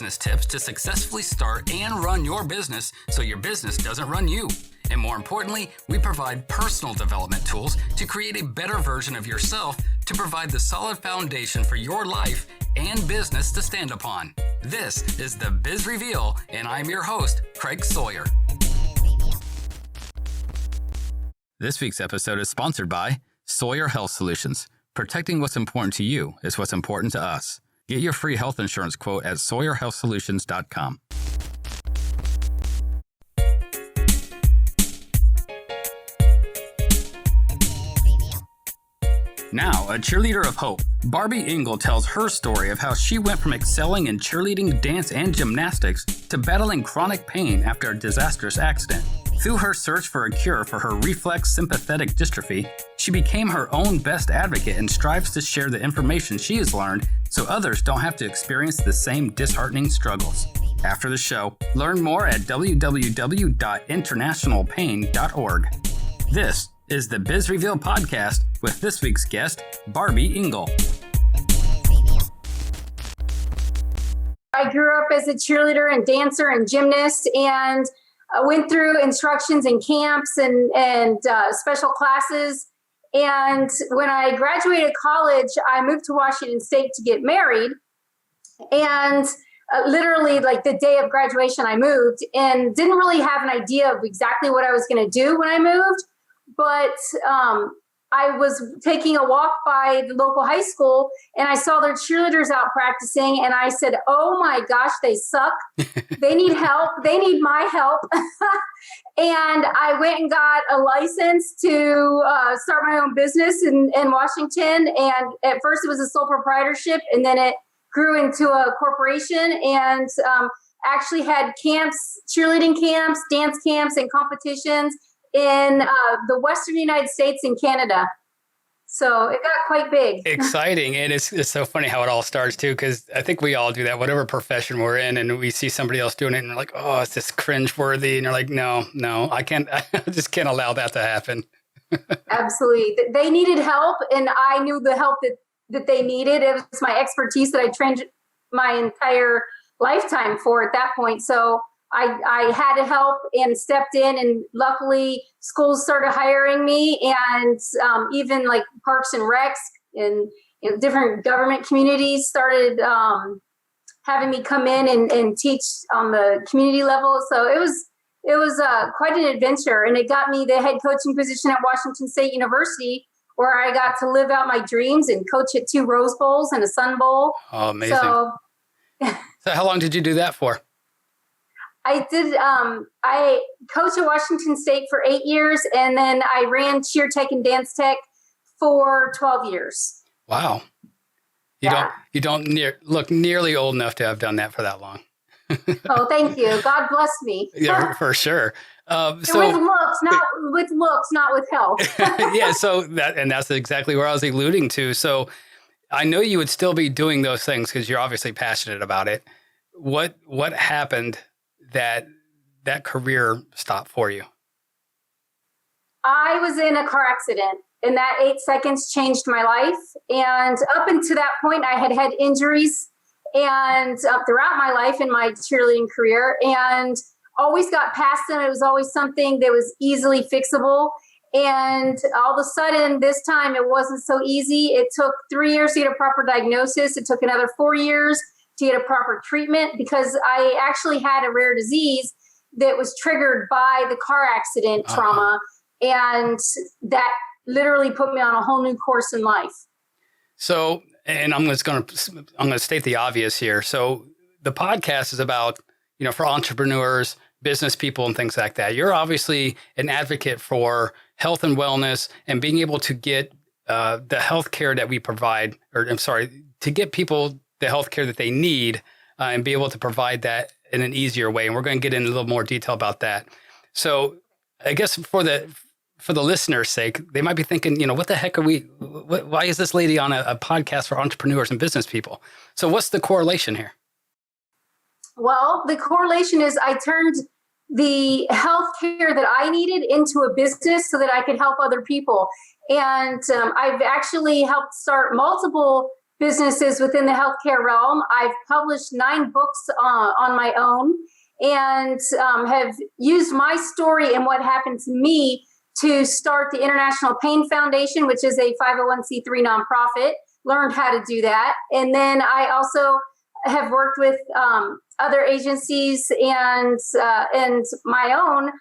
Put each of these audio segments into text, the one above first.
business tips to successfully start and run your business so your business doesn't run you. And more importantly, we provide personal development tools to create a better version of yourself to provide the solid foundation for your life and business to stand upon. This is the Biz Reveal, and I'm your host, Craig Sawyer. This week's episode is sponsored by Sawyer Health Solutions. Protecting what's important to you is what's important to us. Get your free health insurance quote at SawyerHealthSolutions.com. Now, a cheerleader of hope, Barby Ingle tells her story of how she went from excelling in cheerleading, dance, and gymnastics to battling chronic pain after a disastrous accident. Through her search for a cure for her reflex sympathetic dystrophy, she became her own best advocate and strives to share the information she has learned so others don't have to experience the same disheartening struggles. After the show, learn more at www.internationalpain.org. This is the Biz Reveal podcast with this week's guest, Barby Ingle. I grew up as a cheerleader and dancer and gymnast, and went through instructions and camps and special classes. And when I graduated college, I moved to Washington State to get married. And literally like the day of graduation, I moved and didn't really have an idea of exactly what I was going to do when I moved. But I was taking a walk by the local high school and I saw their cheerleaders out practicing. And I said, oh my gosh, they suck. They need help. They need my help. And I went and got a license to start my own business in Washington. And at first it was a sole proprietorship, and then it grew into a corporation, and actually had camps, cheerleading camps, dance camps, and competitions in the Western United States and Canada. So it got quite big. Exciting. And it's so funny how it all starts too, because I think we all do that, whatever profession we're in, and we see somebody else doing it and we're like, oh, it's just cringeworthy. And you're like, no, I just can't allow that to happen. Absolutely. They needed help, and I knew the help that they needed. It was my expertise that I trained my entire lifetime for at that point. So I had to help and stepped in, and luckily schools started hiring me, and even like Parks and Recs and different government communities started having me come in and teach on the community level. So it was quite an adventure, and it got me the head coaching position at Washington State University, where I got to live out my dreams and coach at 2 Rose Bowls and a Sun Bowl. Oh, amazing. So how long did you do that for? I did. I coached at Washington State for 8 years, and then I ran cheer tech and dance tech for 12 years. Wow. You don't look nearly old enough to have done that for that long. Oh, thank you. God bless me. Yeah, for sure. So with looks, not with health. Yeah. So that's exactly where I was alluding to. So I know you would still be doing those things because you're obviously passionate about it. What happened that career stopped for you? I was in a car accident, and that 8 seconds changed my life. And up until that point, I had injuries and throughout my life in my cheerleading career, and always got past them. It was always something that was easily fixable. And all of a sudden, this time it wasn't so easy. It took 3 years to get a proper diagnosis. It took another 4 years to get a proper treatment, because I actually had a rare disease that was triggered by the car accident trauma. And that literally put me on a whole new course in life. So, and I'm going to state the obvious here. So the podcast is about, for entrepreneurs, business people, and things like that. You're obviously an advocate for health and wellness and being able to get the health care that we provide, to get people the health care that they need and be able to provide that in an easier way. And we're going to get into a little more detail about that. So I guess for the listener's sake, they might be thinking, what the heck why is this lady on a podcast for entrepreneurs and business people? So what's the correlation here? Well, the correlation is I turned the health care that I needed into a business so that I could help other people. And I've actually helped start multiple businesses within the healthcare realm. I've published 9 books on my own, and have used my story and what happened to me to start the International Pain Foundation, which is a 501c3 nonprofit. Learned how to do that. And then I also have worked with other agencies and my own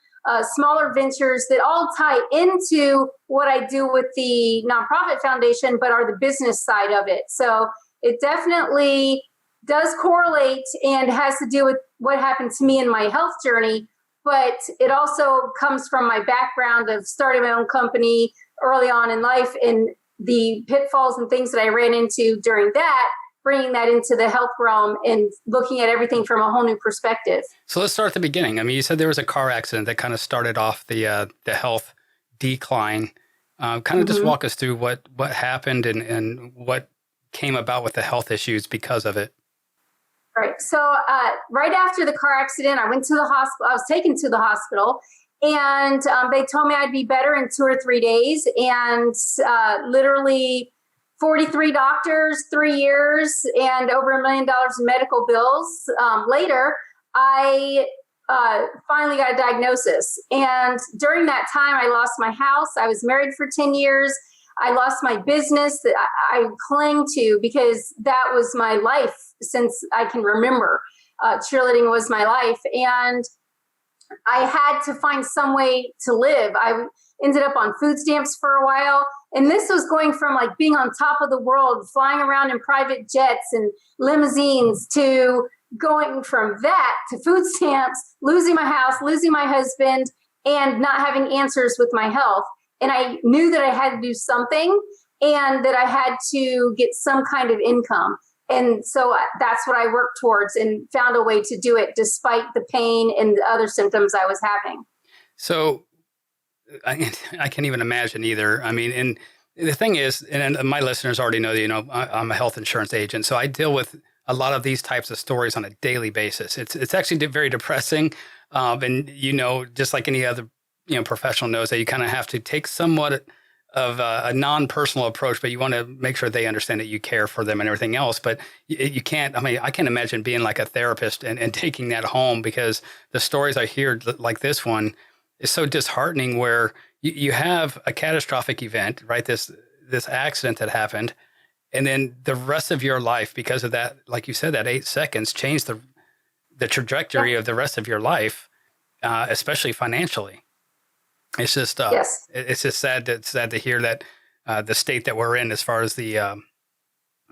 smaller ventures that all tie into what I do with the nonprofit foundation, but are the business side of it. So it definitely does correlate and has to do with what happened to me in my health journey. But it also comes from my background of starting my own company early on in life and the pitfalls and things that I ran into during that, bringing that into the health realm and looking at everything from a whole new perspective. So let's start at the beginning. I mean, you said there was a car accident that kind of started off the health decline. Kind of just walk us through what happened and what came about with the health issues because of it. Right. So right after the car accident, I went to the hospital. I was taken to the hospital, and they told me I'd be better in 2 or 3 days. And literally 43 doctors, 3 years, and over $1 million in medical bills. Later, I finally got a diagnosis. And during that time, I lost my house. I was married for 10 years. I lost my business that I cling to because that was my life since I can remember. Cheerleading was my life. And I had to find some way to live. I ended up on food stamps for a while. And this was going from like being on top of the world, flying around in private jets and limousines, to going from that to food stamps, losing my house, losing my husband, and not having answers with my health. And I knew that I had to do something and that I had to get some kind of income. And so that's what I worked towards and found a way to do it despite the pain and the other symptoms I was having. So I can't even imagine either. I mean, and the thing is, and my listeners already know that, you know, I'm a health insurance agent. So I deal with a lot of these types of stories on a daily basis. It's actually very depressing. And, you know, just like any other, you know, professional knows that you kind of have to take somewhat of a non-personal approach, but you want to make sure they understand that you care for them and everything else. But you can't, I mean, I can't imagine being like a therapist and taking that home, because the stories I hear like this one is so disheartening, where you have a catastrophic event, right? This accident that happened, and then the rest of your life, because of that, like you said, that 8 seconds changed the trajectory of the rest of your life, especially financially. It's just Yes. It's just sad to hear that the state that we're in as far as the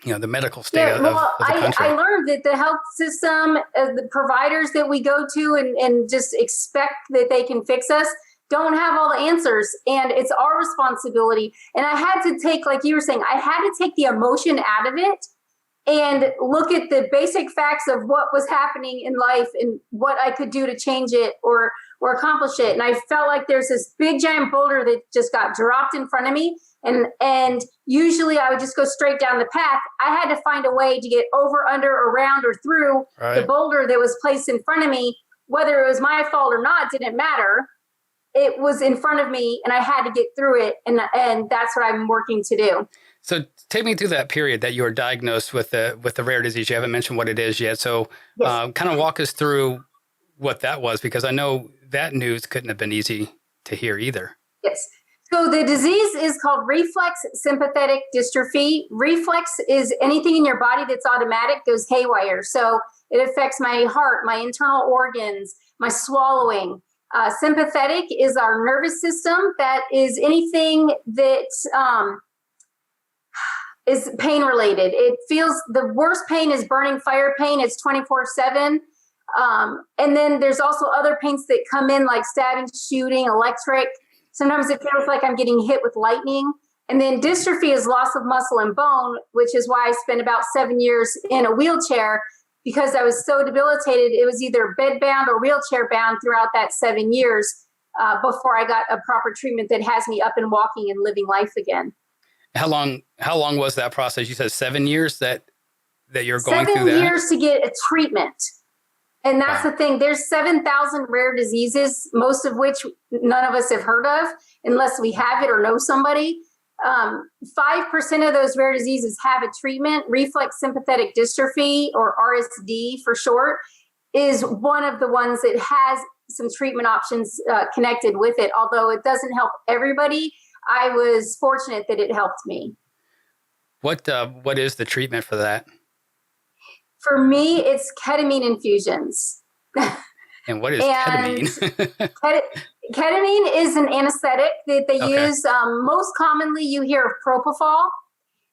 you know, the medical state of the country. I learned that the health system, the providers that we go to and just expect that they can fix us, don't have all the answers, and it's our responsibility. And I had to take, like you were saying, I had to take the emotion out of it and look at the basic facts of what was happening in life and what I could do to change it or accomplish it. And I felt like there's this big giant boulder that just got dropped in front of me. And usually I would just go straight down the path. I had to find a way to get over, under, around, or through the boulder that was placed in front of me. Whether it was my fault or not didn't matter. It was in front of me and I had to get through it. And that's what I'm working to do. So take me through that period that you were diagnosed with the rare disease. You haven't mentioned what it is yet. So Yes. Kind of walk us through what that was, because I know that news couldn't have been easy to hear either. Yes. So the disease is called reflex sympathetic dystrophy. Reflex is anything in your body that's automatic goes haywire. So it affects my heart, my internal organs, my swallowing. Sympathetic is our nervous system. That is anything that is pain related. It feels the worst pain is burning fire pain. It's 24/7. And then there's also other pains that come in like stabbing, shooting, electric. Sometimes it feels like I'm getting hit with lightning. And then dystrophy is loss of muscle and bone, which is why I spent about 7 years in a wheelchair, because I was so debilitated. It was either bed bound or wheelchair bound throughout that 7 years before I got a proper treatment that has me up and walking and living life again. How long was that process? You said 7 years that you're going through that? 7 years to get a treatment. And that's the thing. There's 7,000 rare diseases, most of which none of us have heard of unless we have it or know somebody. 5% of those rare diseases have a treatment. Reflex sympathetic dystrophy, or RSD for short, is one of the ones that has some treatment options connected with it. Although it doesn't help everybody, I was fortunate that it helped me. What is the treatment for that? For me, it's ketamine infusions. And what is ketamine? Ketamine is an anesthetic that they use. Most commonly, you hear of propofol,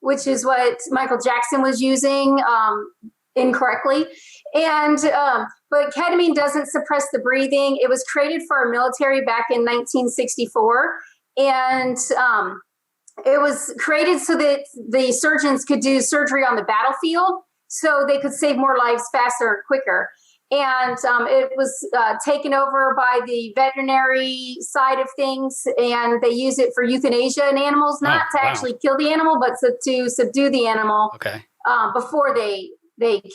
which is what Michael Jackson was using incorrectly. And but ketamine doesn't suppress the breathing. It was created for our military back in 1964, and it was created so that the surgeons could do surgery on the battlefield, so they could save more lives faster and quicker. And it was taken over by the veterinary side of things, and they use it for euthanasia in animals, not to actually kill the animal, but to subdue the animal before they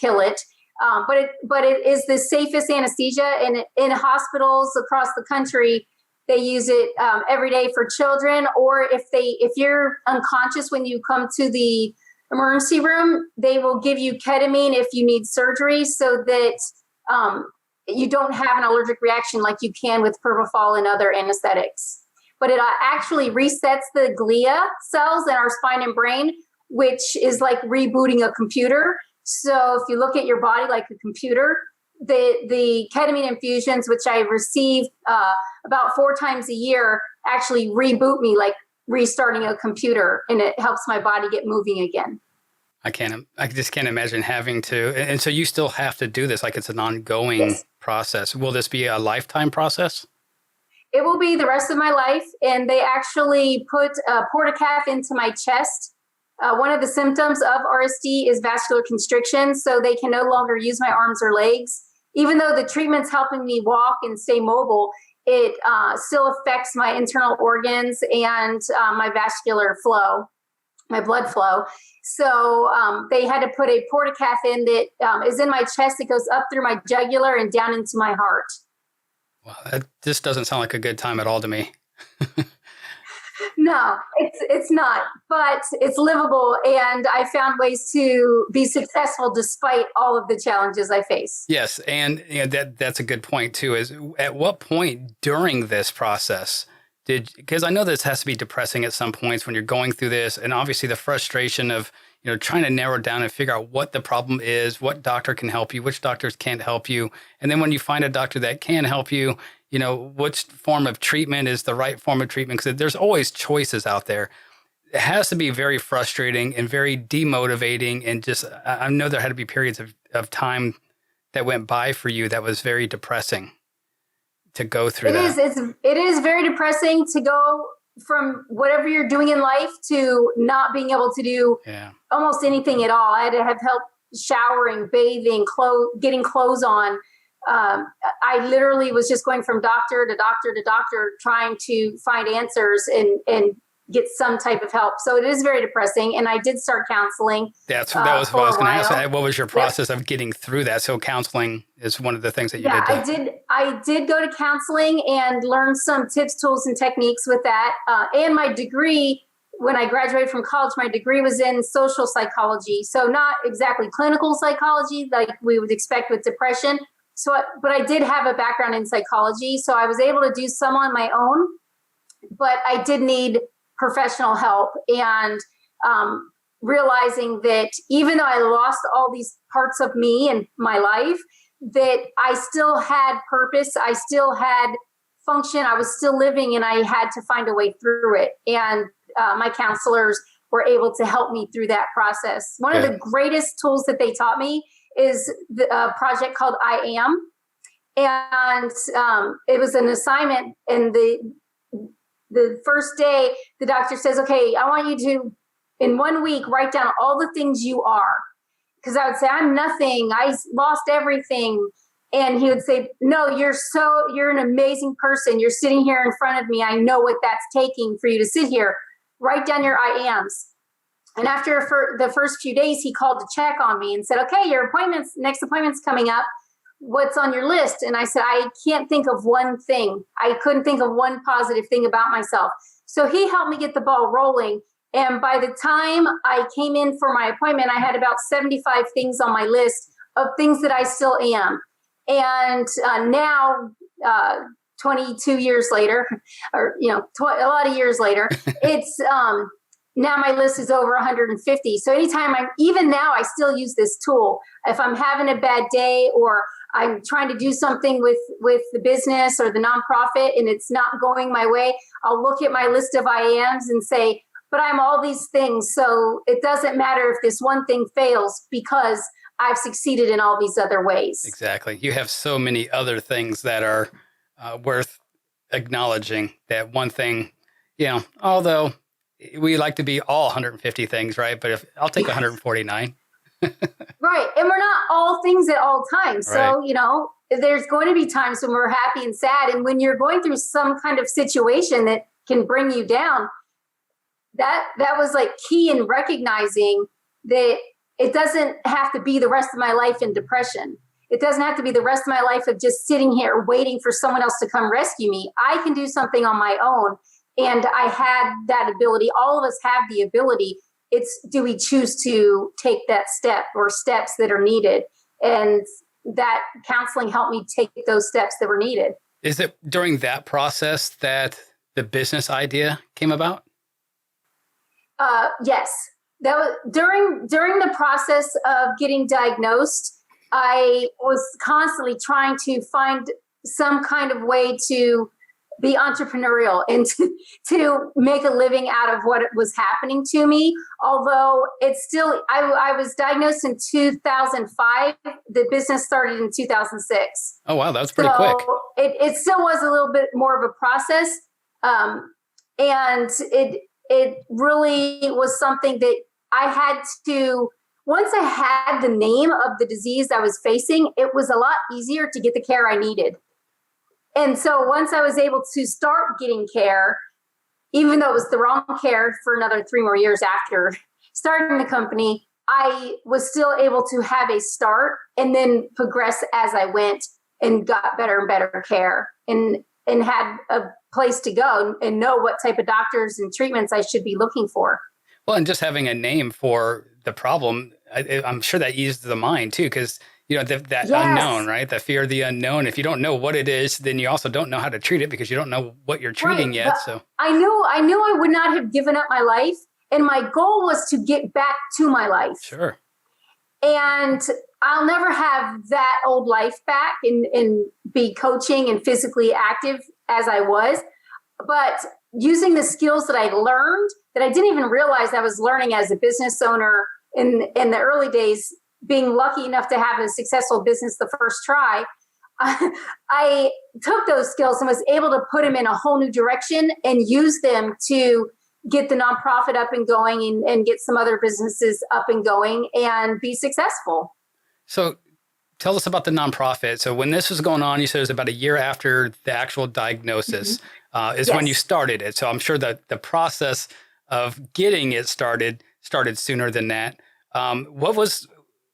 kill it. But it is the safest anesthesia, and in hospitals across the country, they use it every day for children, or if you're unconscious when you come to the emergency room, they will give you ketamine if you need surgery, so that you don't have an allergic reaction like you can with propofol and other anesthetics. But it actually resets the glia cells in our spine and brain, which is like rebooting a computer. So if you look at your body like a computer, the ketamine infusions, which I receive about 4 times a year, actually reboot me like restarting a computer, and it helps my body get moving again. I just can't imagine having to. And so you still have to do this, like it's an ongoing process. Will this be a lifetime process? It will be the rest of my life. And they actually put a portacath into my chest. One of the symptoms of RSD is vascular constriction, so they can no longer use my arms or legs. Even though the treatment's helping me walk and stay mobile, it still affects my internal organs and my vascular flow, my blood flow. So they had to put a portacath in that is in my chest. It goes up through my jugular and down into my heart. Wow, that just doesn't sound like a good time at all to me. No, it's not, but it's livable. And I found ways to be successful despite all of the challenges I face. Yes. And that's a good point too, is at what point during this process because I know this has to be depressing at some points when you're going through this, and obviously the frustration of, trying to narrow down and figure out what the problem is, what doctor can help you, which doctors can't help you. And then when you find a doctor that can help you, which form of treatment is the right form of treatment, because there's always choices out there. It has to be very frustrating and very demotivating. And just, I know there had to be periods of time that went by for you that was very depressing to go through that. It is very depressing to go from whatever you're doing in life to not being able to do almost anything at all. I had to have help showering, bathing, getting clothes on. I literally was just going from doctor to doctor to doctor, trying to find answers and get some type of help. So it is very depressing. And I did start counseling. That was what I was going to ask. What was your process of getting through that? So counseling is one of the things that you did. I did go to counseling and learn some tips, tools, and techniques with that. And my degree, when I graduated from college, my degree was in social psychology. So not exactly clinical psychology like we would expect with depression. But I did have a background in psychology. So I was able to do some on my own, but I did need professional help, and realizing that even though I lost all these parts of me in my life, that I still had purpose, I still had function, I was still living, and I had to find a way through it. And my counselors were able to help me through that process. One of the greatest tools that they taught me is a project called I Am. And it was an assignment, and the first day, the doctor says, okay, I want you to, in 1 week, write down all the things you are. Because I would say, I'm nothing. I lost everything. And he would say, no, you're an amazing person. You're sitting here in front of me. I know what that's taking for you to sit here. Write down your I ams. And after the first few days, he called to check on me and said, okay, your next appointment's coming up. What's on your list? And I said, I can't think of one thing. I couldn't think of one positive thing about myself. So he helped me get the ball rolling. And by the time I came in for my appointment, I had about 75 things on my list of things that I still am. And now, 22 years later, or, a lot of years later, it's now my list is over 150. So anytime even now, I still use this tool. If I'm having a bad day or I'm trying to do something with the business or the nonprofit and it's not going my way, I'll look at my list of I ams and say, but I'm all these things. So it doesn't matter if this one thing fails because I've succeeded in all these other ways. Exactly. You have so many other things that are worth acknowledging. That one thing, although we like to be all 150 things, right? But I'll take 149. Right. And we're not all things at all times. So, Right. There's going to be times when we're happy and sad. And when you're going through some kind of situation that can bring you down, that was like key in recognizing that it doesn't have to be the rest of my life in depression. It doesn't have to be the rest of my life of just sitting here waiting for someone else to come rescue me. I can do something on my own. And I had that ability. All of us have the ability. It's, do we choose to take that step or steps that are needed? And that counseling helped me take those steps that were needed. Is it during that process that the business idea came about? Yes. That was during the process of getting diagnosed. I was constantly trying to find some kind of way to be entrepreneurial and to make a living out of what was happening to me. Although it's still, I was diagnosed in 2005. The business started in 2006. Oh, wow. That was pretty quick. It still was a little bit more of a process. And it really was something that I had to, once I had the name of the disease I was facing, it was a lot easier to get the care I needed. And so once I was able to start getting care, even though it was the wrong care for another 3 more years after starting the company, I was still able to have a start and then progress as I went and got better and better care and had a place to go and know what type of doctors and treatments I should be looking for. Well, and just having a name for the problem, I'm sure that eased the mind too, because that Yes. unknown, right? The fear of the unknown. If you don't know what it is, then you also don't know how to treat it because you don't know what you're treating Right. yet. But So I knew I would not have given up my life, and my goal was to get back to my life. sure. And I'll never have that old life back and be coaching and physically active as I was. But using the skills that I learned that I didn't even realize I was learning as a business owner in the early days, being lucky enough to have a successful business the first try, I took those skills and was able to put them in a whole new direction and use them to get the nonprofit up and going and get some other businesses up and going and be successful. So tell us about the nonprofit. So when this was going on, you said it was about a year after the actual diagnosis is when you started it. So I'm sure that the process of getting it started sooner than that. When was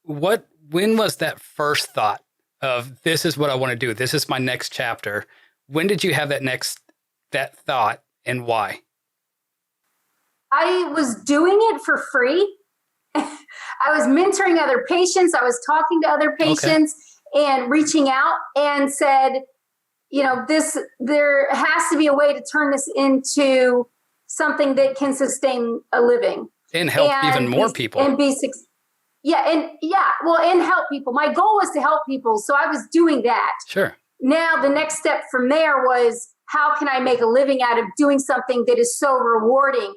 that first thought of this is what I want to do? This is my next chapter. When did you have that thought and why? I was doing it for free. I was mentoring other patients. I was talking to other patients and reaching out and said, there has to be a way to turn this into something that can sustain a living. And help even more people. And be and help people. My goal was to help people. So I was doing that. Sure. Now the next step from there was, how can I make a living out of doing something that is so rewarding,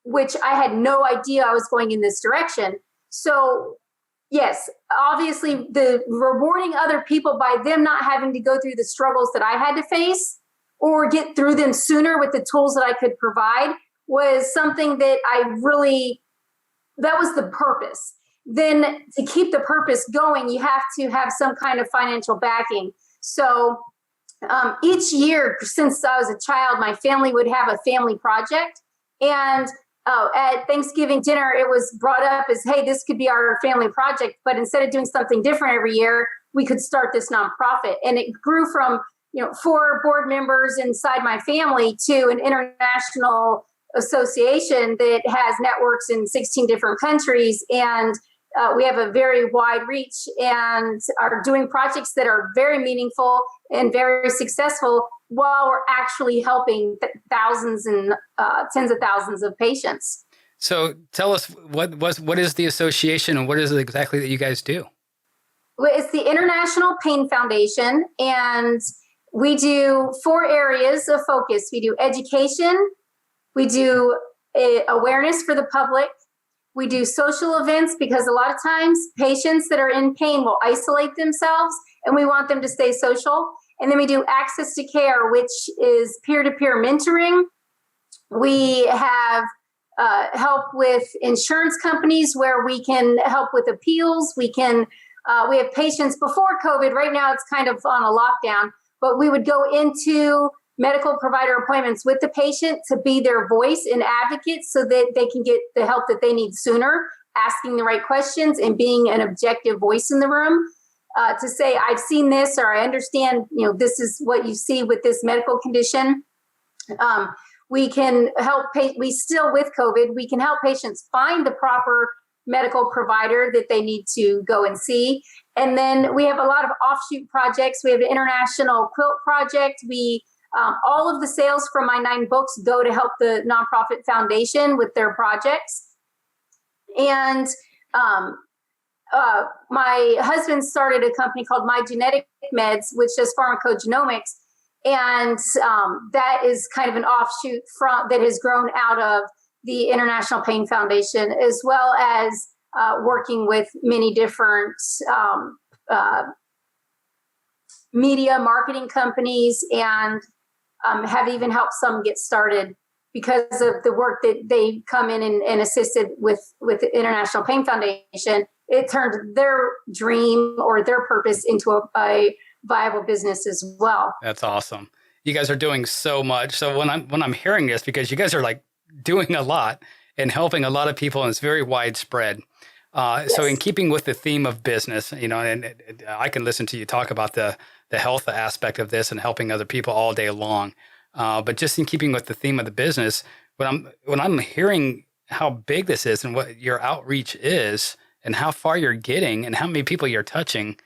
which I had no idea I was going in this direction. So yes, obviously the rewarding other people by them not having to go through the struggles that I had to face or get through them sooner with the tools that I could provide was something that that was the purpose. Then to keep the purpose going, you have to have some kind of financial backing. So each year since I was a child, my family would have a family project. And at Thanksgiving dinner, it was brought up as, hey, this could be our family project. But instead of doing something different every year, we could start this nonprofit. And it grew from 4 board members inside my family to an international association that has networks in 16 different countries. And we have a very wide reach and are doing projects that are very meaningful and very successful while we're actually helping thousands and tens of thousands of patients. So tell us what is the association and what is it exactly that you guys do? Well, it's the International Pain Foundation, and we do 4 areas of focus. We do education, we do awareness for the public, we do social events, because a lot of times patients that are in pain will isolate themselves and we want them to stay social. And then we do access to care, which is peer-to-peer mentoring. We have help with insurance companies where we can help with appeals. We have patients before COVID. Right now it's kind of on a lockdown, but we would go into medical provider appointments with the patient to be their voice and advocate so that they can get the help that they need sooner, asking the right questions and being an objective voice in the room to say, I've seen this, or I understand, this is what you see with this medical condition. We can help, with COVID, we can help patients find the proper medical provider that they need to go and see. And then we have a lot of offshoot projects. We have an international quilt project. All of the sales from my 9 books go to help the nonprofit foundation with their projects. And my husband started a company called My Genetic Meds, which does pharmacogenomics. And that is kind of an offshoot that has grown out of the International Pain Foundation, as well as working with many different media marketing companies, and have even helped some get started because of the work that they come in and assisted with the International Pain Foundation. It turned their dream or their purpose into a viable business as well. That's awesome. You guys are doing so much. So when I'm hearing this, because you guys are like doing a lot and helping a lot of people, and it's very widespread. Yes. So in keeping with the theme of business, and I can listen to you talk about the health aspect of this and helping other people all day long. But just in keeping with the theme of the business, when I'm hearing how big this is and what your outreach is and how far you're getting and how many people you're touching,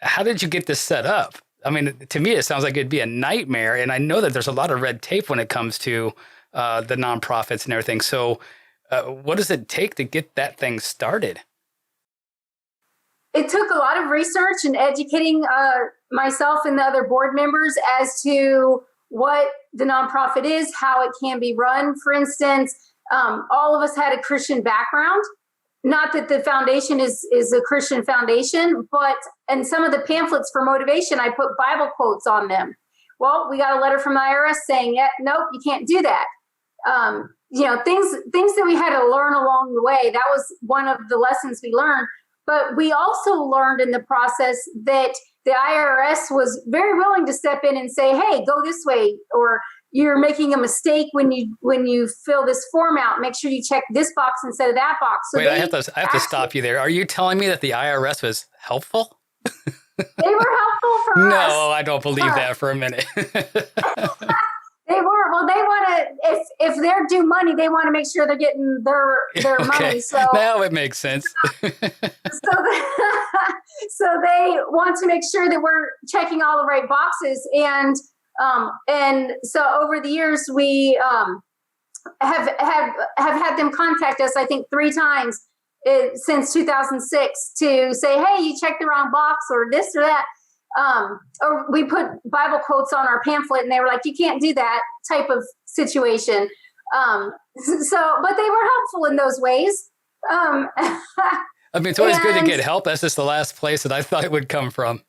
how did you get this set up? I mean, to me, it sounds like it'd be a nightmare. And I know that there's a lot of red tape when it comes to the nonprofits and everything. So what does it take to get that thing started? It took a lot of research and educating myself and the other board members as to what the nonprofit is, how it can be run. For instance, all of us had a Christian background. Not that the foundation is a Christian foundation, but in some of the pamphlets for motivation, I put Bible quotes on them. Well, we got a letter from the IRS saying, nope, you can't do that. Things that we had to learn along the way. That was one of the lessons we learned. But we also learned in the process that the IRS was very willing to step in and say, hey, go this way, or you're making a mistake when you fill this form out. Make sure you check this box instead of that box. So wait, I have to stop you there. Are you telling me that the IRS was helpful? They were helpful for us. No, I don't believe that for a minute. They were. Well, they want to, if they're due money, they want to make sure they're getting their money. So now it makes sense. so they want to make sure that we're checking all the right boxes. And so over the years, we have had them contact us, I think 3 times since 2006 to say, hey, you checked the wrong box or this or that. Or we put Bible quotes on our pamphlet and they were like, you can't do that type of situation. But they were helpful in those ways. I mean, it's always good to get help. That's just the last place that I thought it would come from.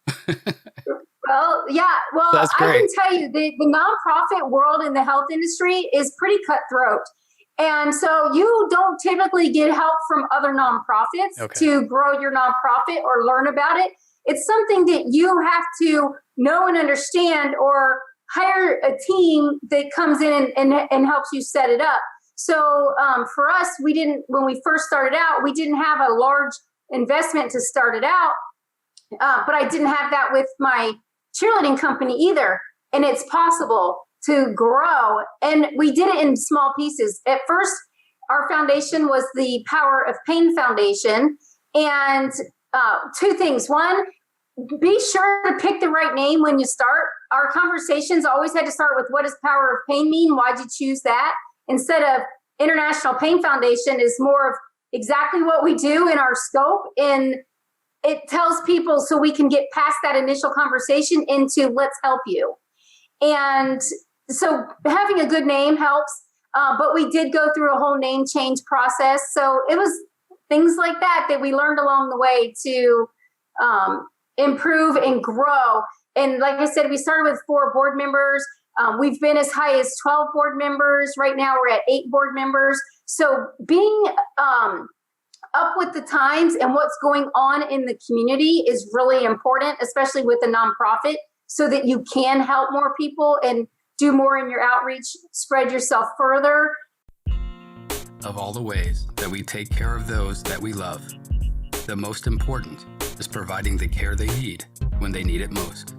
Well, yeah. Well, I can tell you the nonprofit world in the health industry is pretty cutthroat. And so you don't typically get help from other nonprofits to grow your nonprofit or learn about it. It's something that you have to know and understand, or hire a team that comes in and helps you set it up. So for us, when we first started out, we didn't have a large investment to start it out. But I didn't have that with my cheerleading company either. And it's possible to grow. And we did it in small pieces. At first, our foundation was the Power of Pain Foundation. And two things. One, be sure to pick the right name when you start. Our conversations always had to start with, what does Power of Pain mean? Why'd you choose that? Instead of International Pain Foundation is more of exactly what we do in our scope. And it tells people so we can get past that initial conversation into let's help you. And so having a good name helps. But we did go through a whole name change process. So it was things like that we learned along the way to improve and grow. And like I said, we started with 4 board members. We've been as high as 12 board members. Right now we're at 8 board members. So being up with the times and what's going on in the community is really important, especially with a nonprofit, so that you can help more people and do more in your outreach, spread yourself further. Of all the ways that we take care of those that we love, the most important is providing the care they need when they need it most.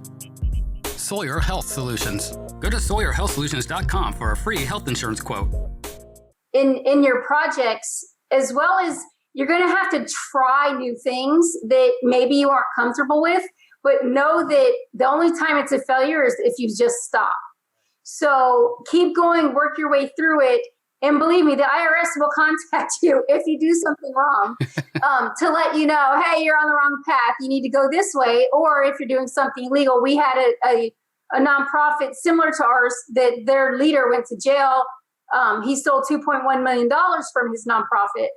Sawyer Health Solutions. Go to SawyerHealthSolutions.com for a free health insurance quote. In your projects, as well as you're going to have to try new things that maybe you aren't comfortable with, but know that the only time it's a failure is if you just stop. So keep going, work your way through it. And believe me, the IRS will contact you if you do something wrong to let you know, hey, you're on the wrong path. You need to go this way. Or if you're doing something illegal, we had a nonprofit similar to ours that their leader went to jail. He stole $2.1 million from his nonprofit.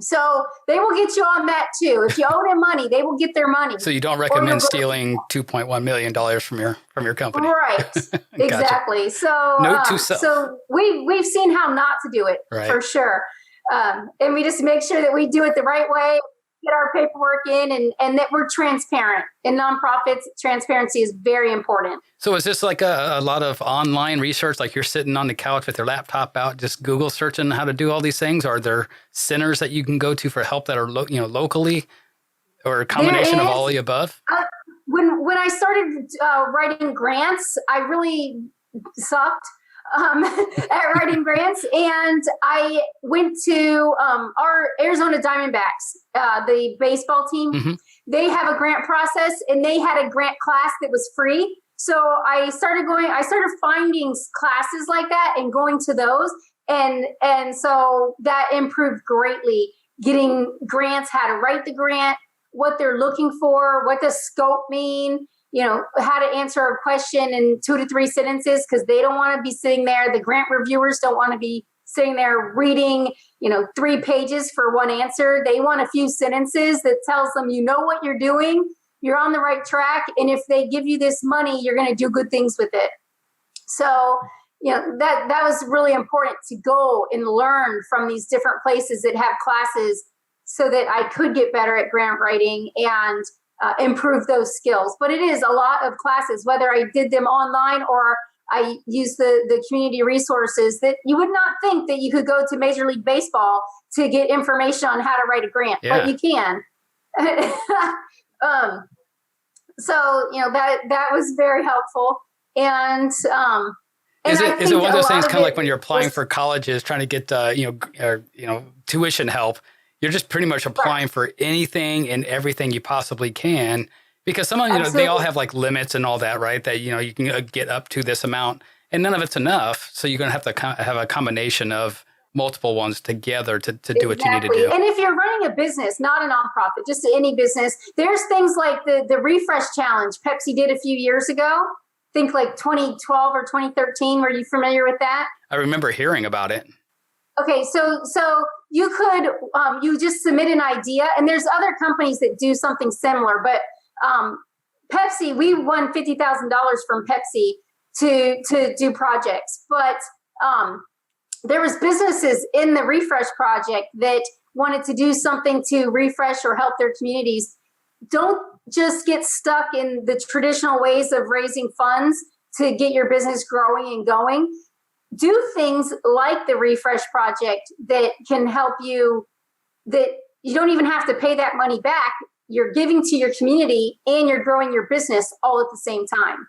So they will get you on that too. If you owe them money, they will get their money. So you don't recommend stealing $2.1 million from your company. Right. Exactly. So, Note to self. So we've seen how not to do it for sure. And we just make sure that we do it the right way, get our paperwork in, and that we're transparent. In nonprofits, transparency is very important. So is this like a lot of online research? Like you're sitting on the couch with your laptop out, just Google searching how to do all these things? Are there centers that you can go to for help that are locally, or a combination of all the above? When I started writing grants, I really sucked at writing grants, and I went to our Arizona Diamondbacks, the baseball team. Mm-hmm. They have a grant process, and they had a grant class that was free. So I started finding classes like that and going to those, and so that improved greatly. Getting grants, how to write the grant, what they're looking for, what does scope mean, how to answer a question in 2 to 3 sentences, because they don't want to be sitting there. The grant reviewers don't want to be sitting there reading, 3 pages for one answer. They want a few sentences that tells them, what you're doing, you're on the right track. And if they give you this money, you're going to do good things with it. So, that was really important to go and learn from these different places that have classes so that I could get better at grant writing and improve those skills. But it is a lot of classes, whether I did them online or I use the community resources that you would not think that you could go to Major League Baseball to get information on how to write a grant, but you can. So, that was very helpful. And, is it one of those things kind of like when you're applying for colleges, trying to get, tuition help? You're just pretty much applying for anything and everything you possibly can, because some of them, they all have like limits and all that, right? That, you can get up to this amount and none of it's enough. So you're going to have to have a combination of multiple ones together to do what you need to do. And if you're running a business, not a nonprofit, just any business, there's things like the Refresh Challenge Pepsi did a few years ago. Think like 2012 or 2013. Were you familiar with that? I remember hearing about it. Okay, so you could you just submit an idea, and there's other companies that do something similar. But Pepsi, we won $50,000 from Pepsi to do projects. But there was businesses in the Refresh project that wanted to do something to refresh or help their communities. Don't just get stuck in the traditional ways of raising funds to get your business growing and going. Do things like the Refresh project that can help you, that you don't even have to pay that money back. You're giving to your community and you're growing your business all at the same time.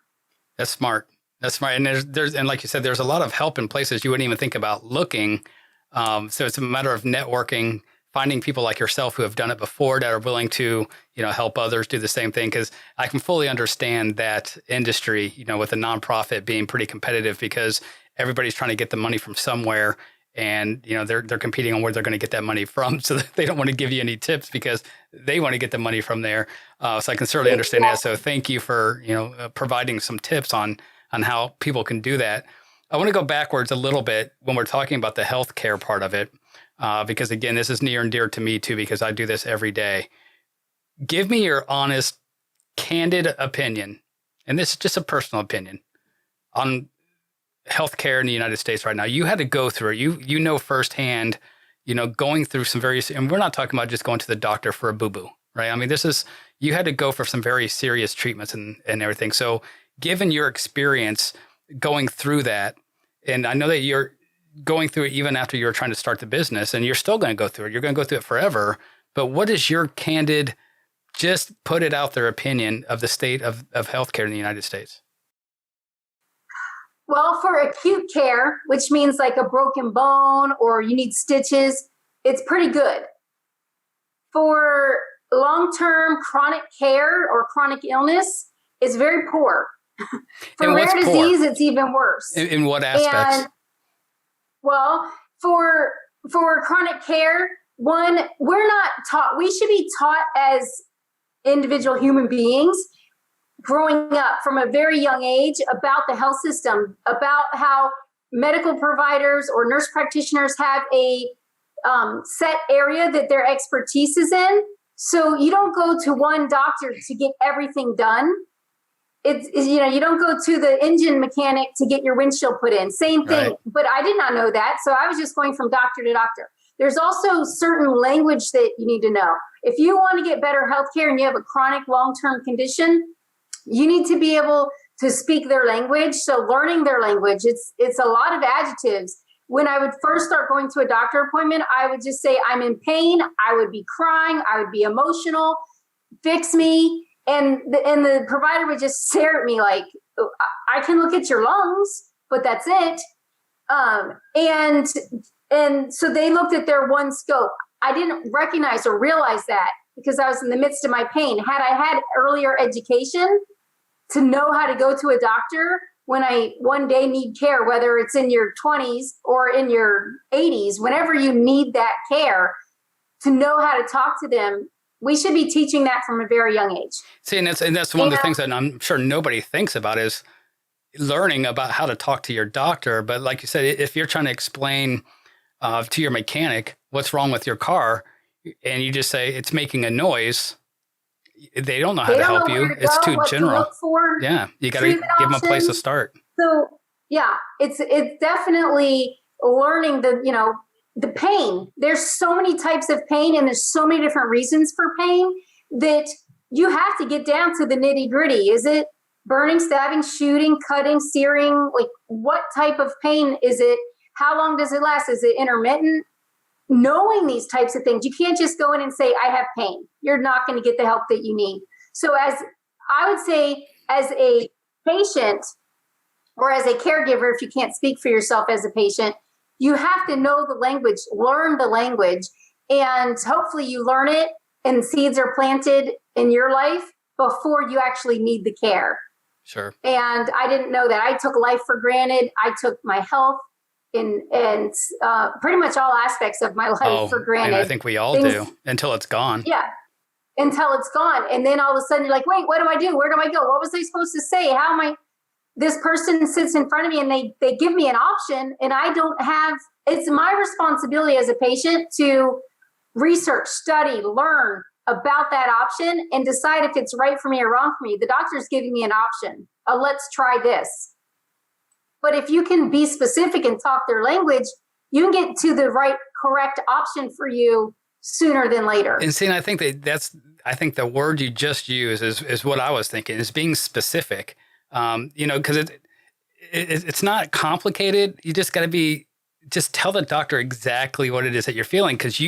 That's smart. That's right. And and like you said, there's a lot of help in places you wouldn't even think about looking. So it's a matter of networking, finding people like yourself who have done it before that are willing to, help others do the same thing. Because I can fully understand that industry, with a nonprofit being pretty competitive because everybody's trying to get the money from somewhere. And, they're competing on where they're going to get that money from. So they don't want to give you any tips because they want to get the money from there. So I can certainly understand that. So thank you for, providing some tips on how people can do that. I want to go backwards a little bit when we're talking about the healthcare part of it. Because again, this is near and dear to me too, because I do this every day. Give me your honest, candid opinion. And this is just a personal opinion on healthcare in the United States right now. You had to go through it. You know firsthand, going through some various, and we're not talking about just going to the doctor for a boo-boo, right? I mean, you had to go for some very serious treatments and everything. So given your experience going through that, and I know that you're going through it even after you're trying to start the business, and you're still going to go through it. You're going to go through it forever. But what is your candid, just put it out there opinion of the state of healthcare in the United States? Well, for acute care, which means like a broken bone or you need stitches, it's pretty good. For long-term chronic care or chronic illness, it's very poor. For rare disease, it's even worse. In what aspects? Well, for chronic care, one, we're not taught, we should be taught as individual human beings growing up from a very young age about the health system, about how medical providers or nurse practitioners have a set area that their expertise is in. So you don't go to one doctor to get everything done. You don't go to the engine mechanic to get your windshield put in. Same thing. Right. But I did not know that. So I was just going from doctor to doctor. There's also certain language that you need to know. If you want to get better healthcare and you have a chronic long-term condition, you need to be able to speak their language. So learning their language, it's a lot of adjectives. When I would first start going to a doctor appointment, I would just say, I'm in pain. I would be crying. I would be emotional. Fix me. And the provider would just stare at me like, I can look at your lungs, but that's it. And so they looked at their one scope. I didn't recognize or realize that because I was in the midst of my pain. Had I had earlier education to know how to go to a doctor when I one day need care, whether it's in your 20s or in your 80s, whenever you need that care, to know how to talk to them, we should be teaching that from a very young age. See, and that's one of the things that I'm sure nobody thinks about is learning about how to talk to your doctor. But like you said, if you're trying to explain to your mechanic what's wrong with your car, and you just say it's making a noise, they don't know how to help you. It's too general. Yeah, you got to give them a place to start. So yeah, it's definitely learning the pain. There's so many types of pain and there's so many different reasons for pain that you have to get down to the nitty gritty. Is it burning, stabbing, shooting, cutting, searing? Like what type of pain is it? How long does it last? Is it intermittent? Knowing these types of things, you can't just go in and say, I have pain. You're not going to get the help that you need. So as I would say, as a patient or as a caregiver, if you can't speak for yourself as a patient, you have to know the language, learn the language, and hopefully you learn it and seeds are planted in your life before you actually need the care. Sure. And I didn't know that. I took life for granted. I took my health and pretty much all aspects of my life for granted. And I think we all do until it's gone. Yeah, until it's gone. And then all of a sudden you're like, wait, what do I do? Where do I go? What was I supposed to say? How am I? This person sits in front of me and they give me an option and I don't have, it's my responsibility as a patient to research, study, learn about that option and decide if it's right for me or wrong for me. The doctor's giving me an option. Let's try this. But if you can be specific and talk their language, you can get to the right, correct option for you sooner than later. And see, I think I think the word you just used is what I was thinking, is being specific. Because it's not complicated. You just got to just tell the doctor exactly what it is that you're feeling. Cause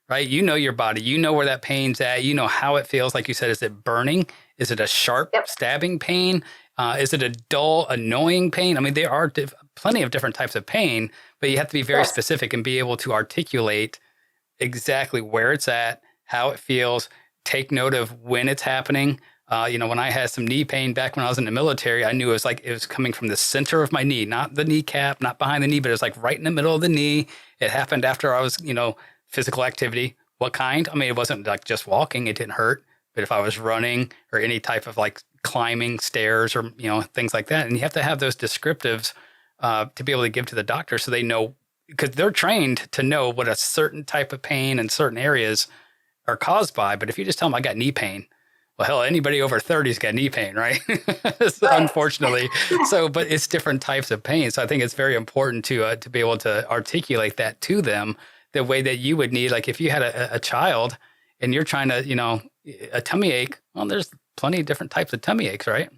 right? You know your body, you know where that pain's at, you know how it feels. Like you said, is it burning? Is it a sharp stabbing pain? Is it a dull, annoying pain? I mean, there are plenty of different types of pain, but you have to be very specific and be able to articulate exactly where it's at, how it feels, take note of when it's happening. When I had some knee pain back when I was in the military, I knew it was coming from the center of my knee, not the kneecap, not behind the knee, but it was like right in the middle of the knee. It happened after I was, physical activity. What kind? I mean, it wasn't like just walking. It didn't hurt. But if I was running or any type of like climbing stairs or, things like that, and you have to have those descriptives to be able to give to the doctor so they know, because they're trained to know what a certain type of pain in certain areas are caused by. But if you just tell them I got knee pain, well, hell, anybody over 30's got knee pain, right? Unfortunately. But it's different types of pain. So I think it's very important to be able to articulate that to them the way that you would need. Like if you had a child and you're trying to, a tummy ache, well, there's plenty of different types of tummy aches, right?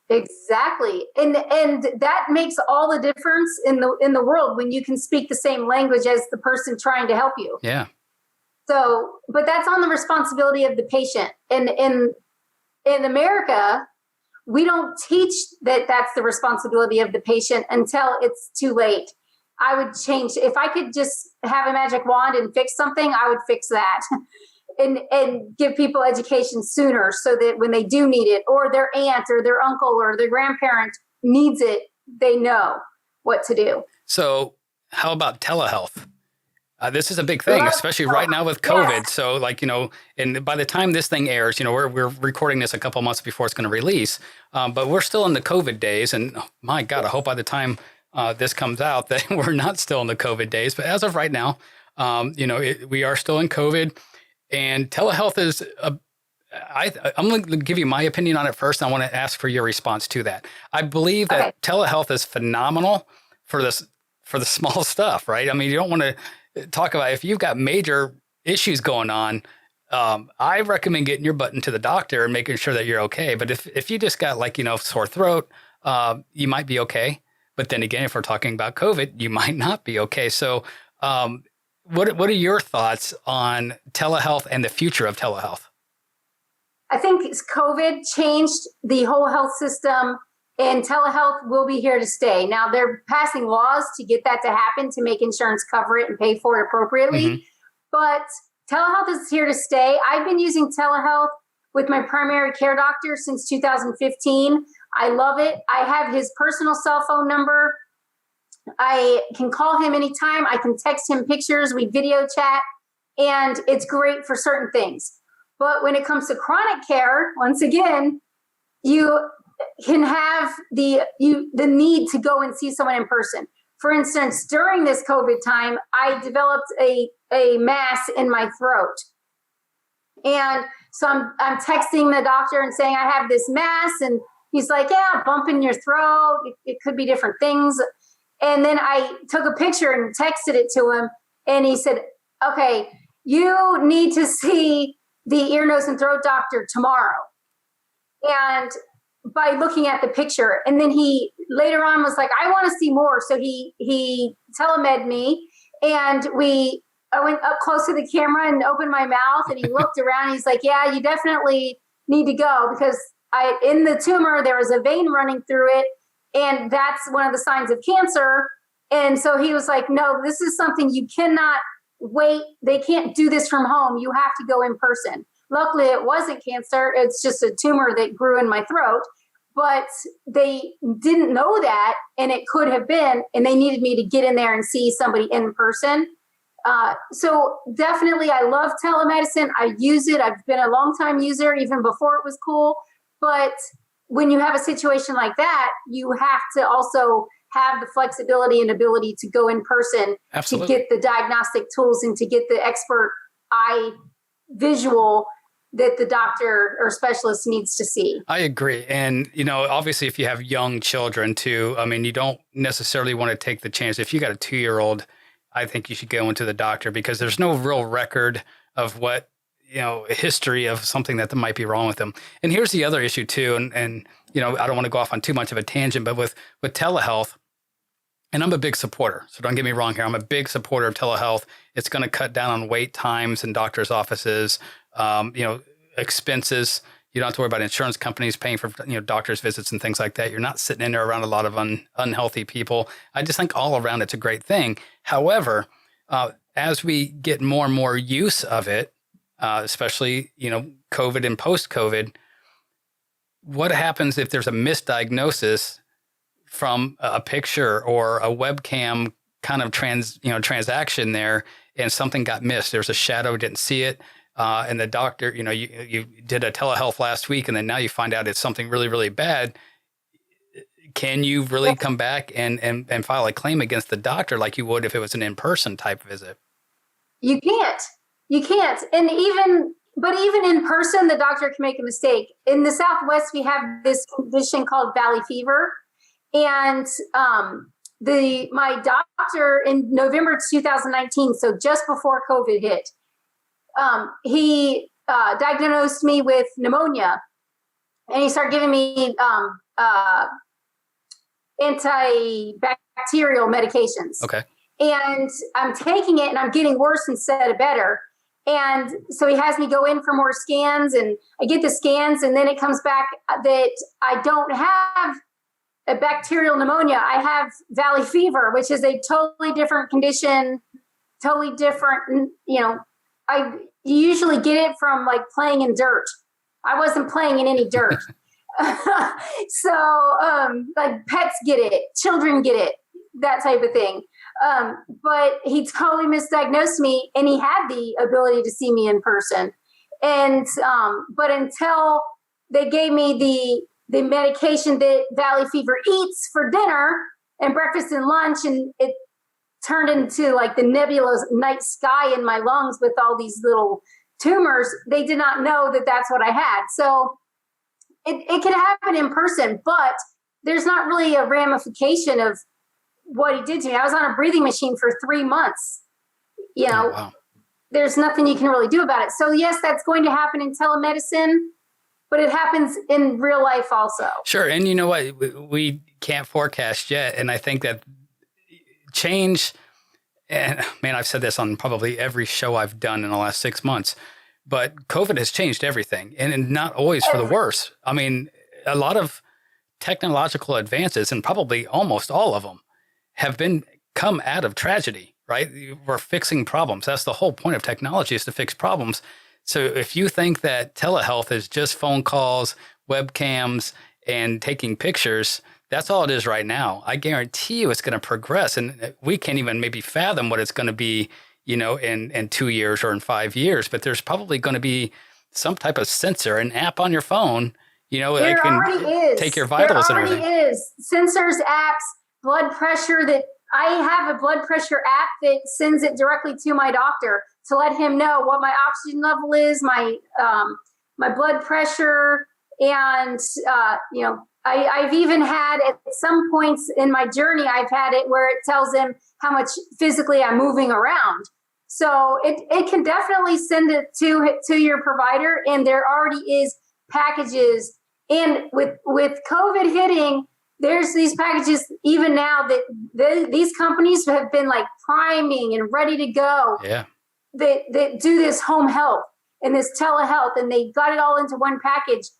Exactly. And that makes all the difference in the world when you can speak the same language as the person trying to help you. Yeah. So, but that's on the responsibility of the patient. And in America, we don't teach that that's the responsibility of the patient until it's too late. I would change. If I could just have a magic wand and fix something, I would fix that and give people education sooner so that when they do need it, or their aunt or their uncle or their grandparent needs it, they know what to do. So how about telehealth? This is a big thing, especially right now with COVID. Yes. So and by the time this thing airs, we're recording this a couple months before it's going to release, but we're still in the COVID days. And my God, I hope by the time this comes out that we're not still in the COVID days. But as of right now, we are still in COVID, and telehealth is I'm going to give you my opinion on it first. And I want to ask for your response to that. I believe that telehealth is phenomenal for the small stuff, right? I mean, you don't want to talk about if you've got major issues going on. I recommend getting your butt into the doctor and making sure that you're okay. But if you just got sore throat, you might be okay. But then again, if we're talking about COVID, you might not be okay. So what are your thoughts on telehealth and the future of telehealth? I think COVID changed the whole health system, and telehealth will be here to stay. Now, they're passing laws to get that to happen, to make insurance cover it and pay for it appropriately. Mm-hmm. But telehealth is here to stay. I've been using telehealth with my primary care doctor since 2015. I love it. I have his personal cell phone number. I can call him anytime. I can text him pictures. We video chat, and it's great for certain things. But when it comes to chronic care, once again, you can have the need to go and see someone in person. For instance, during this COVID time, I developed a mass in my throat. And so I'm texting the doctor and saying, I have this mass. And he's like, yeah, bump in your throat. It could be different things. And then I took a picture and texted it to him. And he said, okay, you need to see the ear, nose, and throat doctor tomorrow. And by looking at the picture, and then he later on was like, I want to see more. So he telemed me, and I went up close to the camera and opened my mouth, and he looked around and he's like, yeah, you definitely need to go, because in the tumor, there was a vein running through it, and that's one of the signs of cancer. And so he was like, no, this is something you cannot wait. They can't do this from home. You have to go in person. Luckily, it wasn't cancer. It's just a tumor that grew in my throat. But they didn't know that, and it could have been, and they needed me to get in there and see somebody in person. So definitely, I love telemedicine. I use it. I've been a long-time user, even before it was cool. But when you have a situation like that, you have to also have the flexibility and ability to go in person. Absolutely. To get the diagnostic tools and to get the expert eye visual that the doctor or specialist needs to see. I agree. And, obviously if you have young children too, I mean, you don't necessarily want to take the chance. If you got a 2-year-old, I think you should go into the doctor, because there's no real record of what, a history of something that might be wrong with them. And here's the other issue too. And I don't want to go off on too much of a tangent, but with telehealth, and I'm a big supporter, so don't get me wrong here. I'm a big supporter of telehealth. It's going to cut down on wait times in doctors' offices, expenses. You don't have to worry about insurance companies paying for, doctor's visits and things like that. You're not sitting in there around a lot of unhealthy people. I just think all around it's a great thing. However, as we get more and more use of it, especially, COVID and post-COVID, what happens if there's a misdiagnosis from a picture or a webcam kind of transaction there, and something got missed? There's a shadow, didn't see it. And the doctor, you did a telehealth last week, and then now you find out it's something really, really bad. Can you really come back and file a claim against the doctor like you would if it was an in-person type visit? You can't. And even in person, the doctor can make a mistake. In the Southwest, we have this condition called valley fever. And my doctor in November 2019, so just before COVID hit, he diagnosed me with pneumonia, and he started giving me antibacterial medications. Okay. And I'm taking it and I'm getting worse instead of better. And so he has me go in for more scans, and I get the scans, and then it comes back that I don't have a bacterial pneumonia. I have valley fever, which is a totally different condition, totally different. I usually get it from like playing in dirt. I wasn't playing in any dirt. So like pets get it, children get it, that type of thing. But he totally misdiagnosed me, and he had the ability to see me in person. And but until they gave me the medication that valley fever eats for dinner and breakfast and lunch, and it turned into like the nebulous night sky in my lungs with all these little tumors, they did not know that that's what I had. So it can happen in person, but there's not really a ramification of what he did to me. I was on a breathing machine for 3 months. Oh, wow. There's nothing you can really do about it. So yes, that's going to happen in telemedicine, but it happens in real life also. Sure. And you know what? We can't forecast yet. And I think that change, and man, I've said this on probably every show I've done in the last 6 months, but COVID has changed everything, and not always for the worse. I mean, a lot of technological advances, and probably almost all of them, have come out of tragedy, right? We're fixing problems. That's the whole point of technology, is to fix problems. So if you think that telehealth is just phone calls, webcams, and taking pictures, that's all it is right now. I guarantee you it's going to progress, and we can't even maybe fathom what it's going to be, in 2 years or in 5 years. But there's probably going to be some type of sensor, an app on your phone, there that can already is. take your vitals and everything. There already is. Sensors, apps, blood pressure. That I have a blood pressure app that sends it directly to my doctor to let him know what my oxygen level is, my blood pressure, and I've even had at some points in my journey, I've had it where it tells him how much physically I'm moving around. So it can definitely send it to your provider, and there already is packages. And with COVID hitting, there's these packages even now that these companies have been like priming and ready to go. Yeah. That do this home health and this telehealth, and they got it all into one package,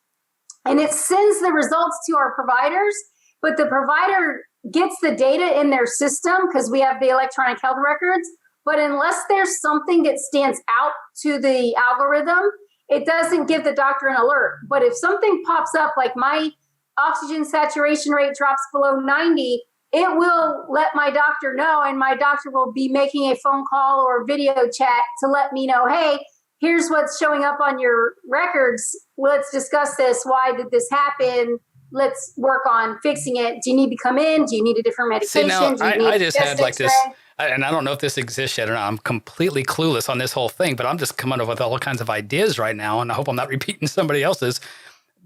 and it sends the results to our providers, but the provider gets the data in their system because we have the electronic health records. But unless there's something that stands out to the algorithm, it doesn't give the doctor an alert. But if something pops up, like my oxygen saturation rate drops below 90, it will let my doctor know, and my doctor will be making a phone call or video chat to let me know, hey, here's what's showing up on your records. Let's discuss this. Why did this happen? Let's work on fixing it. Do you need to come in? Do you need a different medication? See, now, I just had like this, and I don't know if this exists yet or not. I'm completely clueless on this whole thing, but I'm just coming up with all kinds of ideas right now, and I hope I'm not repeating somebody else's.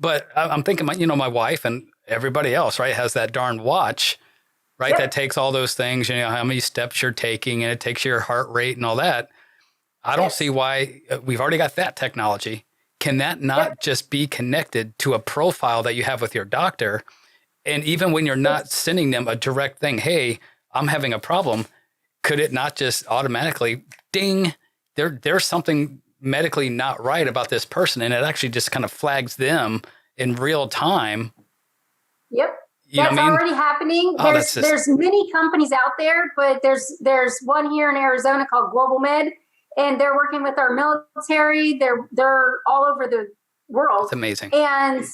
But I'm thinking, my wife and everybody else, right, has that darn watch, right, Yep. that takes all those things, how many steps you're taking, and it takes your heart rate and all that. I don't see why we've already got that technology. Can that not just be connected to a profile that you have with your doctor? And even when you're not sending them a direct thing, hey, I'm having a problem, could it not just automatically ding, there's something medically not right about this person, and it actually just kind of flags them in real time. Yep. You know That's what I mean? already happening. Oh, There's many companies out there, but there's one here in Arizona called Global Med, and they're working with our military. They're all over the world. It's amazing. And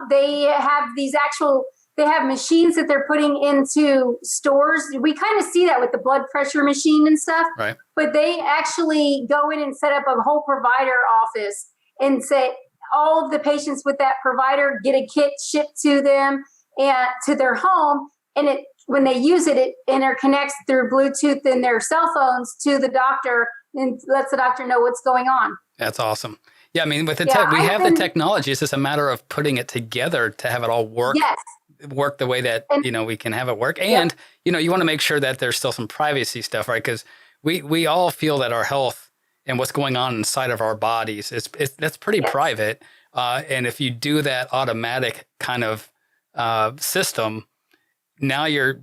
they have they have machines that they're putting into stores. We kind of see that with the blood pressure machine and stuff. Right. But they actually go in and set up a whole provider office and say all of the patients with that provider get a kit shipped to them and to their home. And when they use it, it interconnects through Bluetooth in their cell phones to the doctor and lets the doctor know what's going on. That's awesome. Yeah, I mean, with the we have the technology. It's just a matter of putting it together to have it all work. Yes. Work the way that, we can have it work. And, you want to make sure that there's still some privacy stuff, right? Because we all feel that our health and what's going on inside of our bodies, that's pretty private. And if you do that automatic kind of system, now you're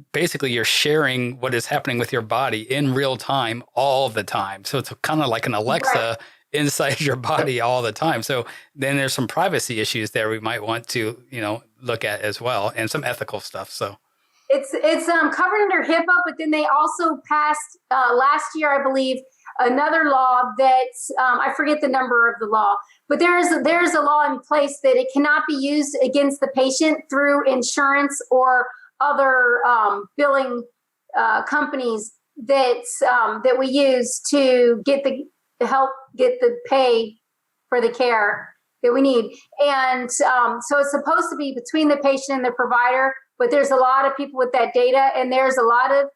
sharing what is happening with your body in real time all the time. So it's kind of like an Alexa inside your body all the time. So then there's some privacy issues there we might want to, look at as well, and some ethical stuff. So it's covered under HIPAA, but then they also passed last year, I believe, another law that I forget the number of the law, but there's a law in place that it cannot be used against the patient through insurance or other billing companies that we use to help get the pay for the care that we need. And so it's supposed to be between the patient and the provider, but there's a lot of people with that data, and there's a lot of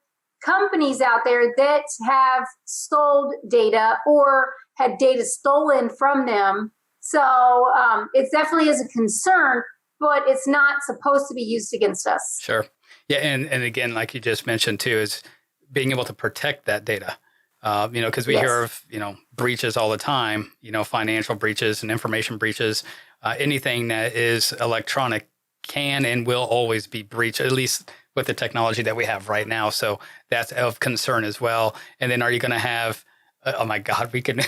companies out there that have sold data or had data stolen from them. So it definitely is a concern, but it's not supposed to be used against us. Sure. Yeah. And again, like you just mentioned too, is being able to protect that data. Because we hear of, breaches all the time, financial breaches and information breaches. Anything that is electronic can and will always be breached, at least with the technology that we have right now. So that's of concern as well. And then are you going to have, oh my God, we could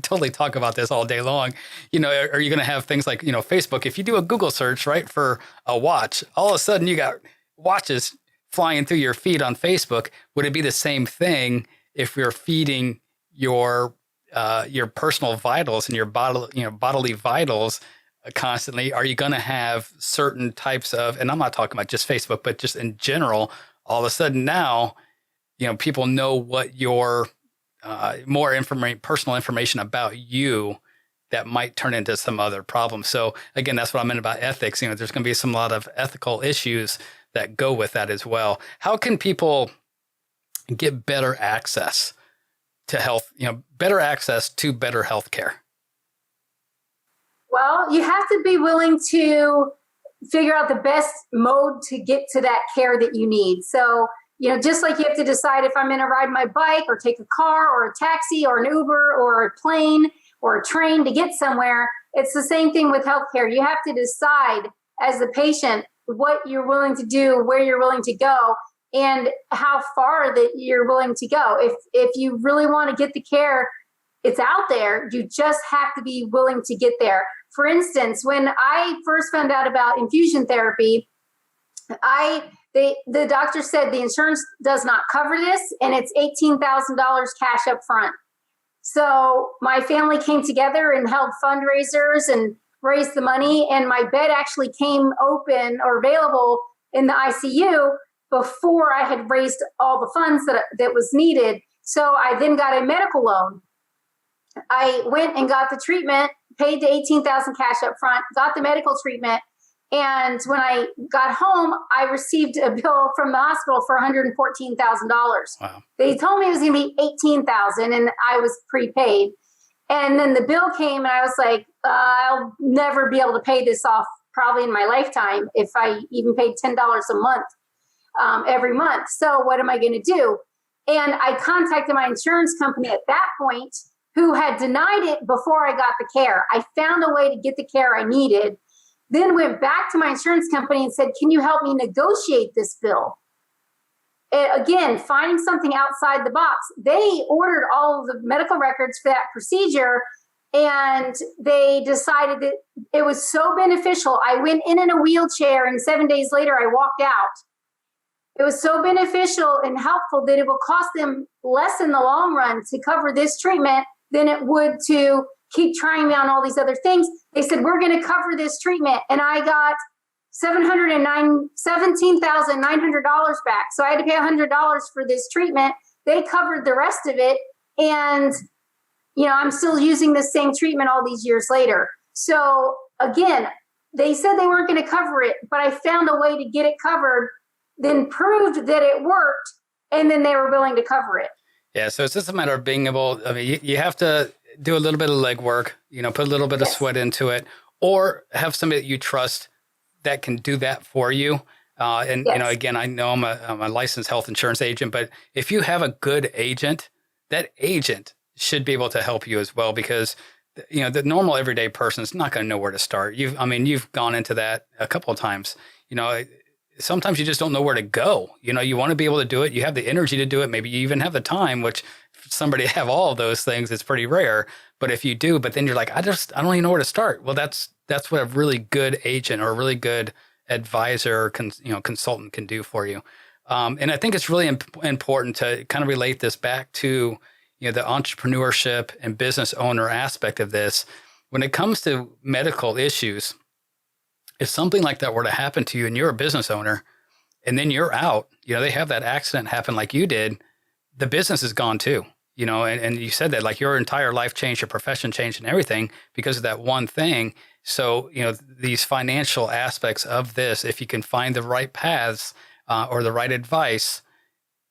totally talk about this all day long. Are you going to have things like, Facebook? If you do a Google search, right, for a watch, all of a sudden you got watches flying through your feed on Facebook. Would it be the same thing if we're feeding your personal vitals and your bodily vitals constantly? Are you going to have certain types of, and I'm not talking about just Facebook, but just in general, all of a sudden now, people know what your more personal information about you that might turn into some other problem. So again, that's what I meant about ethics. There's going to be some lot of ethical issues that go with that as well. How can people get better access to health, better access to better health care? Well, you have to be willing to figure out the best mode to get to that care that you need. So, just like you have to decide if I'm going to ride my bike or take a car or a taxi or an Uber or a plane or a train to get somewhere, it's the same thing with healthcare. You have to decide as a patient what you're willing to do, where you're willing to go, and how far that you're willing to go. If you really want to get the care, it's out there. You just have to be willing to get there. For instance, when I first found out about infusion therapy, the doctor said the insurance does not cover this, and it's $18,000 cash up front. So my family came together and held fundraisers and raised the money, and my bed actually came open or available in the ICU before I had raised all the funds that was needed. So I then got a medical loan. I went and got the treatment, paid the $18,000 cash up front, got the medical treatment. And when I got home, I received a bill from the hospital for $114,000. Wow. They told me it was going to be $18,000 and I was prepaid. And then the bill came and I was like, I'll never be able to pay this off probably in my lifetime if I even paid $10 a month every month. So what am I going to do? And I contacted my insurance company at that point, who had denied it before I got the care. I found a way to get the care I needed, then went back to my insurance company and said, can you help me negotiate this bill? And again, finding something outside the box. They ordered all of the medical records for that procedure, And they decided that it was so beneficial. I went in a wheelchair, and 7 days later, I walked out. It was so beneficial and helpful that it will cost them less in the long run to cover this treatment than it would to keep trying me on all these other things. They said, we're going to cover this treatment. And I got $17,900 back. So I had to pay $100 for this treatment. They covered the rest of it. And I'm still using the same treatment all these years later. So again, they said they weren't going to cover it, but I found a way to get it covered, then proved that it worked, and then they were willing to cover it. Yeah. So it's just a matter of being able, you have to do a little bit of legwork, put a little bit of sweat into it, or have somebody that you trust that can do that for you. Again, I know I'm a licensed health insurance agent, but if you have a good agent, that agent should be able to help you as well, because the normal everyday person is not going to know where to start. You've gone into that a couple of times. Sometimes you just don't know where to go. You want to be able to do it. You have the energy to do it. Maybe you even have the time, which for somebody to have all of those things, it's pretty rare. But if you do, but then you're like, I don't even know where to start. Well, that's what a really good agent or a really good advisor or consultant can do for you. And I think it's really important to kind of relate this back to the entrepreneurship and business owner aspect of this. When it comes to medical issues, if something like that were to happen to you and you're a business owner and then you're out, they have that accident happen like you did, the business is gone too, and you said that like your entire life changed, your profession changed and everything because of that one thing. So, these financial aspects of this, if you can find the right paths or the right advice,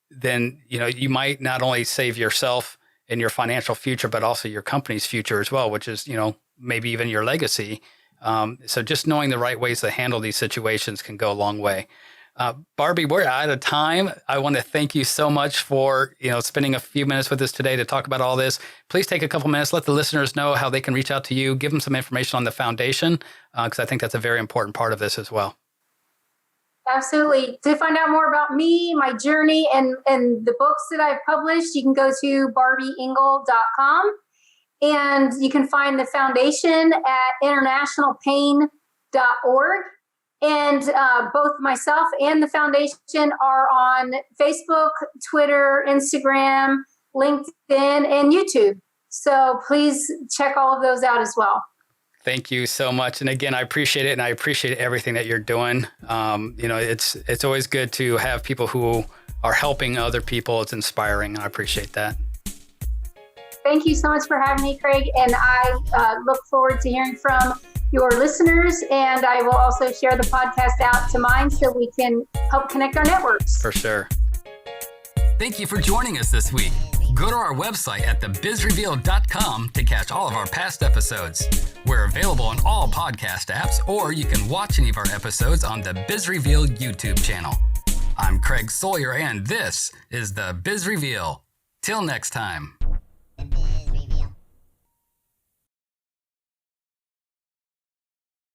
then, you might not only save yourself and your financial future, but also your company's future as well, which is, maybe even your legacy. So just knowing the right ways to handle these situations can go a long way. Barby, we're out of time. I want to thank you so much for, spending a few minutes with us today to talk about all this. Please take a couple minutes, let the listeners know how they can reach out to you, give them some information on the foundation, because I think that's a very important part of this as well. Absolutely. To find out more about me, my journey, and the books that I've published, you can go to barbyingle.com. And you can find the foundation at internationalpain.org. And both myself and the foundation are on Facebook, Twitter, Instagram, LinkedIn, and YouTube. So please check all of those out as well. Thank you so much. And again, I appreciate it. And I appreciate everything that you're doing. It's always good to have people who are helping other people. It's inspiring. I appreciate that. Thank you so much for having me, Craig. And I look forward to hearing from your listeners. And I will also share the podcast out to mine so we can help connect our networks. For sure. Thank you for joining us this week. Go to our website at thebizreveal.com to catch all of our past episodes. We're available on all podcast apps, or you can watch any of our episodes on the Biz Reveal YouTube channel. I'm Craig Sawyer, and this is the Biz Reveal. Till next time.